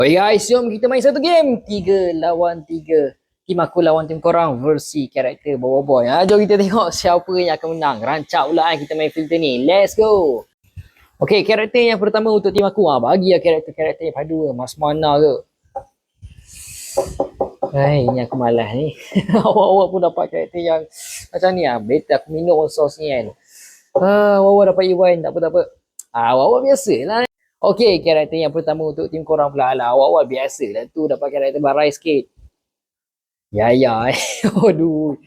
Oi guys, jom kita main satu game 3 lawan 3. Tim aku lawan tim korang versi karakter boy. Jom kita tengok siapa yang akan menang. Rancak pula kita main filter ni. Let's go. Okay, karakter yang pertama untuk tim aku. Bagi lah karakter yang padu. Mas mana ke? Ini aku malas ni. Awak-awak pun dapat karakter yang macam ni lah. Better aku minum sos ni kan. Awak dapat E1. Tak apa. Awak-awak biasa lah. Okay, karakter yang pertama untuk tim korang pula lah. Awak-awak biasa lah tu dapat karakter barai sikit. Ya. Aduh.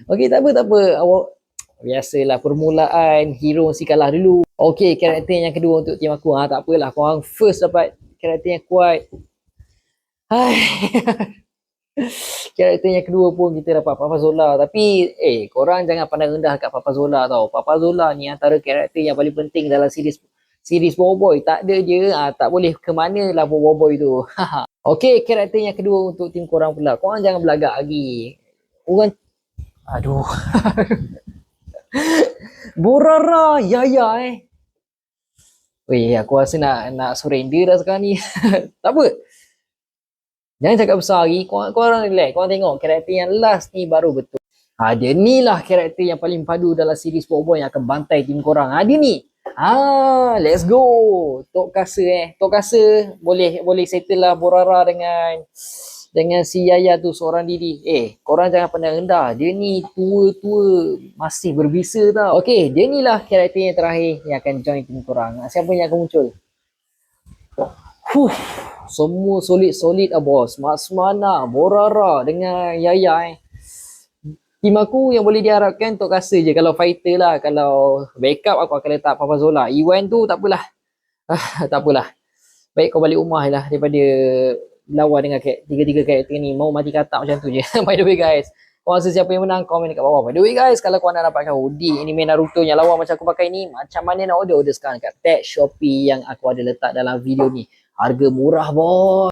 Okay, tak apa. Awak biasalah permulaan hero si kalah dulu. Okay, karakter yang kedua untuk tim aku. Tak apalah, korang first dapat karakter yang kuat. Karakter yang kedua pun kita dapat Papa Zola. Tapi korang jangan pandang rendah kat Papa Zola tau. Papa Zola ni antara karakter yang paling penting dalam series Boboiboy. Tak ada je, tak boleh ke mana lah Boboiboy tu. Okay, karakter yang kedua untuk tim korang pula. Korang jangan belagak lagi. Orang, aduh. Borara, ya. Weh, aku rasa nak surrender dah sekarang ni. Tak apa. Jangan cakap besar lagi. Korang relax. Korang tengok karakter yang last ni baru betul. Dia ni lah karakter yang paling padu dalam series Boboiboy yang akan bantai tim korang. Dia ni. Let's go. Tok Kasa boleh settle lah Borara dengan si Yaya tu seorang diri. Korang jangan pandang rendah. Dia ni tua masih berbisa tau. Okay, dia ni lah karakter yang terakhir yang akan join tim korang. Siapa yang akan muncul? Semua solid lah bos. Masmana, Borara dengan Yaya Tim aku yang boleh diharapkan Tok Kasa je kalau fighter lah. Kalau backup aku akan letak Papa Zola. Iwan tu tak apalah. Tak apalah. Baik kau balik rumah lah daripada lawan dengan tiga-tiga karakter ni. Mau mati katak macam tu je. By the way guys, kau rasa siapa yang menang? Komen dekat bawah. By the way guys, kalau kau nak dapatkan hoodie anime Naruto yang lawa macam aku pakai ni, macam mana nak order sekarang kat tag Shopee yang aku ada letak dalam video ni. Harga murah bos.